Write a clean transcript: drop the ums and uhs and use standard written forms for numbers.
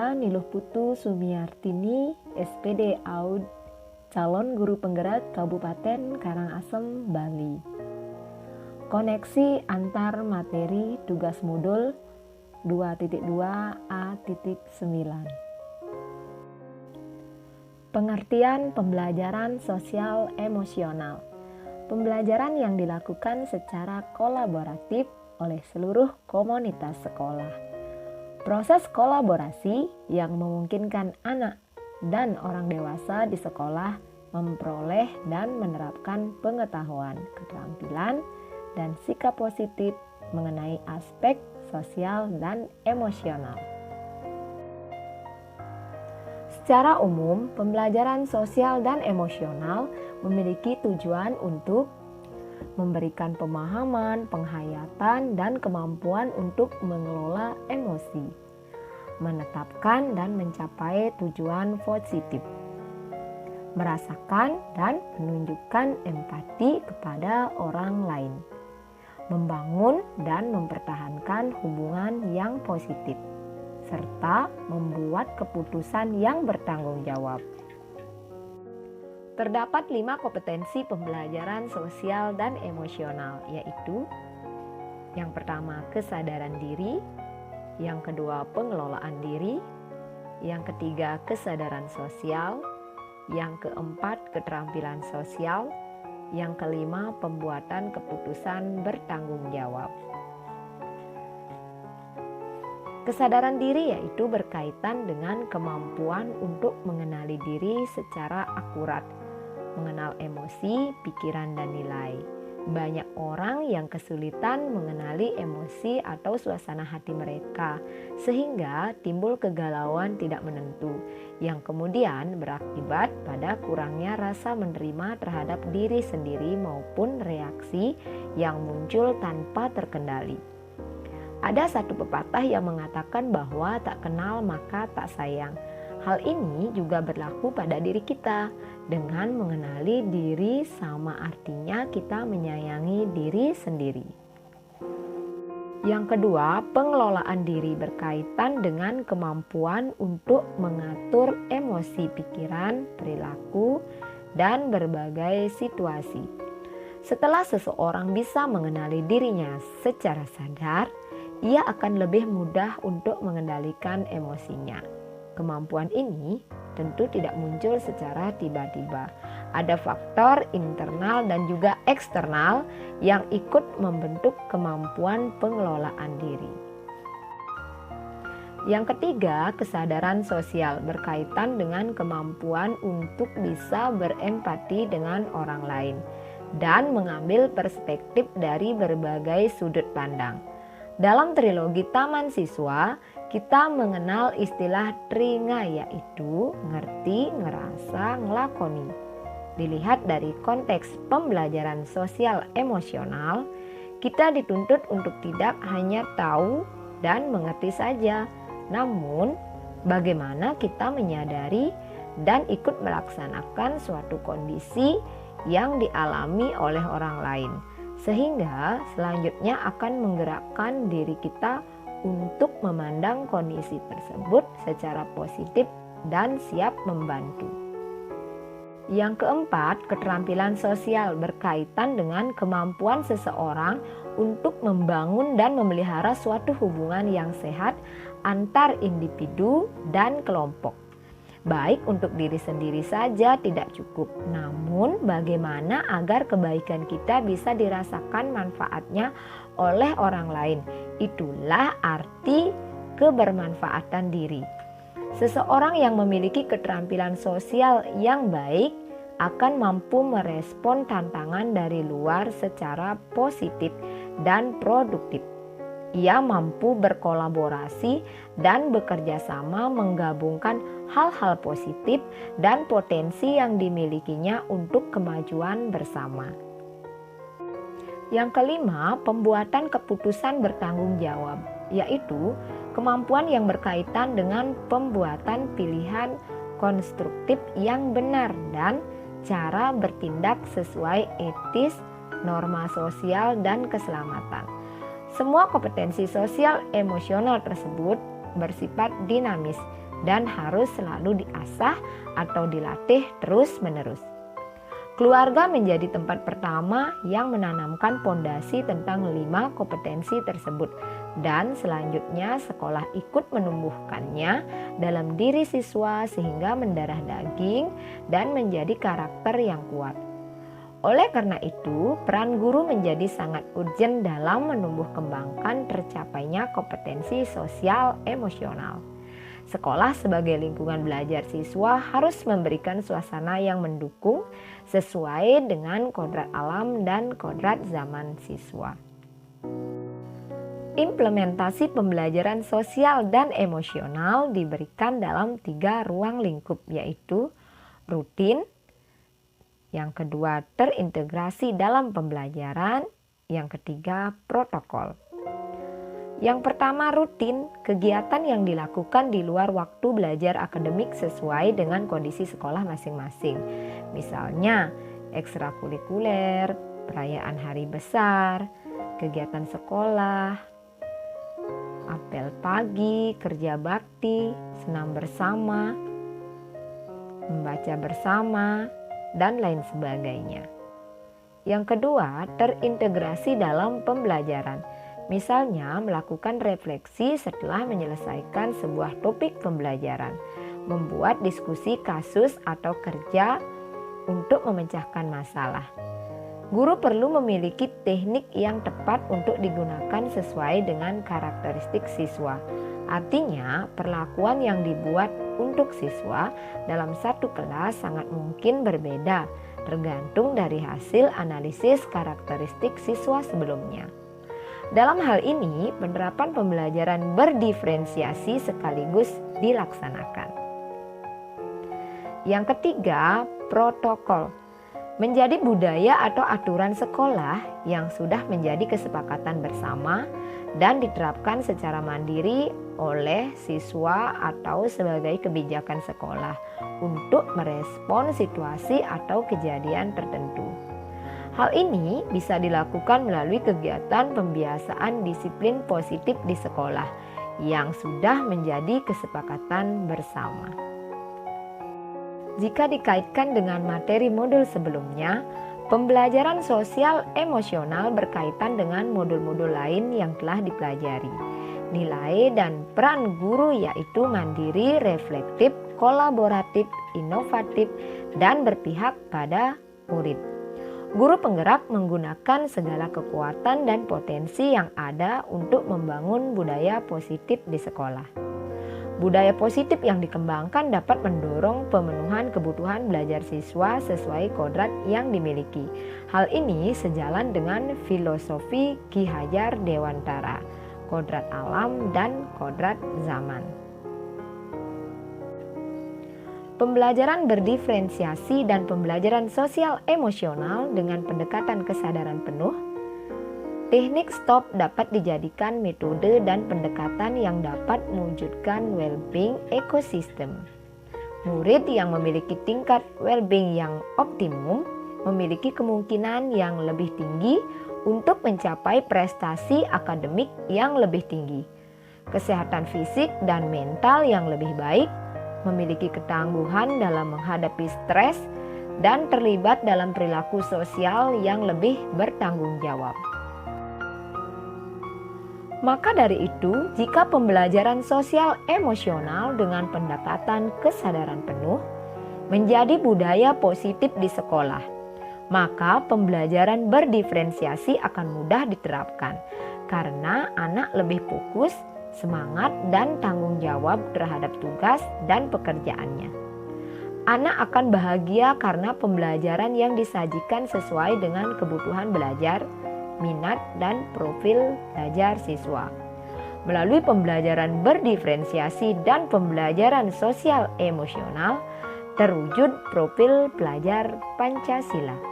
Saya Niluh Putu Sumiartini, SPD AUD, calon guru penggerak Kabupaten Karangasem, Bali. Koneksi antar materi tugas modul 2.2a.9. Pengertian pembelajaran sosial emosional. Pembelajaran yang dilakukan secara kolaboratif oleh seluruh komunitas sekolah. Proses kolaborasi yang memungkinkan anak dan orang dewasa di sekolah memperoleh dan menerapkan pengetahuan, keterampilan, dan sikap positif mengenai aspek sosial dan emosional. Secara umum, pembelajaran sosial dan emosional memiliki tujuan untuk memberikan pemahaman, penghayatan, dan kemampuan untuk mengelola emosi, menetapkan dan mencapai tujuan positif, merasakan dan menunjukkan empati kepada orang lain, membangun dan mempertahankan hubungan yang positif, serta membuat keputusan yang bertanggung jawab. Terdapat 5 kompetensi pembelajaran sosial dan emosional, yaitu yang pertama kesadaran diri, yang kedua pengelolaan diri, yang ketiga kesadaran sosial, yang keempat keterampilan sosial, yang kelima pembuatan keputusan bertanggung jawab. Kesadaran diri yaitu berkaitan dengan kemampuan untuk mengenali diri secara akurat, mengenal emosi, pikiran, dan nilai. Banyak orang yang kesulitan mengenali emosi atau suasana hati mereka, sehingga timbul kegalauan tidak menentu, yang kemudian berakibat pada kurangnya rasa menerima terhadap diri sendiri maupun reaksi yang muncul tanpa terkendali. Ada satu pepatah yang mengatakan bahwa tak kenal maka tak sayang. Hal ini juga berlaku pada diri kita. Dengan mengenali diri sama artinya kita menyayangi diri sendiri. Yang kedua, pengelolaan diri berkaitan dengan kemampuan untuk mengatur emosi, pikiran, perilaku, dan berbagai situasi. Setelah seseorang bisa mengenali dirinya secara sadar, ia akan lebih mudah untuk mengendalikan emosinya. Kemampuan ini tentu tidak muncul secara tiba-tiba. Ada faktor internal dan juga eksternal yang ikut membentuk kemampuan pengelolaan diri. Yang ketiga, kesadaran sosial berkaitan dengan kemampuan untuk bisa berempati dengan orang lain dan mengambil perspektif dari berbagai sudut pandang. Dalam trilogi Taman Siswa, kita mengenal istilah TRINGA, yaitu ngerti, ngerasa, ngelakoni. Dilihat dari konteks pembelajaran sosial emosional, kita dituntut untuk tidak hanya tahu dan mengerti saja, namun bagaimana kita menyadari dan ikut melaksanakan suatu kondisi yang dialami oleh orang lain, sehingga selanjutnya akan menggerakkan diri kita untuk memandang kondisi tersebut secara positif dan siap membantu. Yang keempat, keterampilan sosial berkaitan dengan kemampuan seseorang untuk membangun dan memelihara suatu hubungan yang sehat antar individu dan kelompok. Baik untuk diri sendiri saja tidak cukup, namun bagaimana agar kebaikan kita bisa dirasakan manfaatnya oleh orang lain. Itulah arti kebermanfaatan diri. Seseorang yang memiliki keterampilan sosial yang baik akan mampu merespon tantangan dari luar secara positif dan produktif. Ia mampu berkolaborasi dan bekerja sama menggabungkan hal-hal positif dan potensi yang dimilikinya untuk kemajuan bersama. Yang kelima, pembuatan keputusan bertanggung jawab, yaitu kemampuan yang berkaitan dengan pembuatan pilihan konstruktif yang benar dan cara bertindak sesuai etis, norma sosial, dan keselamatan. Semua kompetensi sosial emosional tersebut bersifat dinamis dan harus selalu diasah atau dilatih terus-menerus. Keluarga menjadi tempat pertama yang menanamkan pondasi tentang 5 kompetensi tersebut, dan selanjutnya sekolah ikut menumbuhkannya dalam diri siswa sehingga mendarah daging dan menjadi karakter yang kuat. Oleh karena itu, peran guru menjadi sangat urgent dalam menumbuh kembangkan tercapainya kompetensi sosial emosional. Sekolah sebagai lingkungan belajar siswa harus memberikan suasana yang mendukung sesuai dengan kodrat alam dan kodrat zaman siswa. Implementasi pembelajaran sosial dan emosional diberikan dalam 3 ruang lingkup, yaitu rutin, yang kedua terintegrasi dalam pembelajaran, yang ketiga protokol. Yang pertama rutin, kegiatan yang dilakukan di luar waktu belajar akademik sesuai dengan kondisi sekolah masing-masing. Misalnya ekstrakurikuler, perayaan hari besar, kegiatan sekolah, apel pagi, kerja bakti, senam bersama, membaca bersama, dan lain sebagainya. Yang kedua, terintegrasi dalam pembelajaran. Misalnya melakukan refleksi setelah menyelesaikan sebuah topik pembelajaran, membuat diskusi kasus atau kerja untuk memecahkan masalah. Guru perlu memiliki teknik yang tepat untuk digunakan sesuai dengan karakteristik siswa. Artinya, perlakuan yang dibuat untuk siswa dalam satu kelas sangat mungkin berbeda, tergantung dari hasil analisis karakteristik siswa sebelumnya. Dalam hal ini, penerapan pembelajaran berdiferensiasi sekaligus dilaksanakan. Yang ketiga, protokol. Menjadi budaya atau aturan sekolah yang sudah menjadi kesepakatan bersama dan diterapkan secara mandiri oleh siswa atau sebagai kebijakan sekolah untuk merespon situasi atau kejadian tertentu. Hal ini bisa dilakukan melalui kegiatan pembiasaan disiplin positif di sekolah yang sudah menjadi kesepakatan bersama. Jika dikaitkan dengan materi modul sebelumnya, pembelajaran sosial emosional berkaitan dengan modul-modul lain yang telah dipelajari. Nilai dan peran guru yaitu mandiri, reflektif, kolaboratif, inovatif, dan berpihak pada murid. Guru penggerak menggunakan segala kekuatan dan potensi yang ada untuk membangun budaya positif di sekolah. Budaya positif yang dikembangkan dapat mendorong pemenuhan kebutuhan belajar siswa sesuai kodrat yang dimiliki. Hal ini sejalan dengan filosofi Ki Hajar Dewantara, kodrat alam dan kodrat zaman. Pembelajaran berdiferensiasi dan pembelajaran sosial emosional dengan pendekatan kesadaran penuh. Teknik STOP dapat dijadikan metode dan pendekatan yang dapat mewujudkan well-being ekosistem. Murid yang memiliki tingkat well-being yang optimum memiliki kemungkinan yang lebih tinggi untuk mencapai prestasi akademik yang lebih tinggi, kesehatan fisik dan mental yang lebih baik, memiliki ketangguhan dalam menghadapi stres, dan terlibat dalam perilaku sosial yang lebih bertanggung jawab. Maka dari itu, jika pembelajaran sosial emosional dengan pendekatan kesadaran penuh menjadi budaya positif di sekolah, maka pembelajaran berdiferensiasi akan mudah diterapkan karena anak lebih fokus, semangat, dan tanggung jawab terhadap tugas dan pekerjaannya. Anak akan bahagia karena pembelajaran yang disajikan sesuai dengan kebutuhan belajar, minat, dan profil belajar siswa. Melalui pembelajaran berdiferensiasi dan pembelajaran sosial emosional, terwujud profil pelajar Pancasila.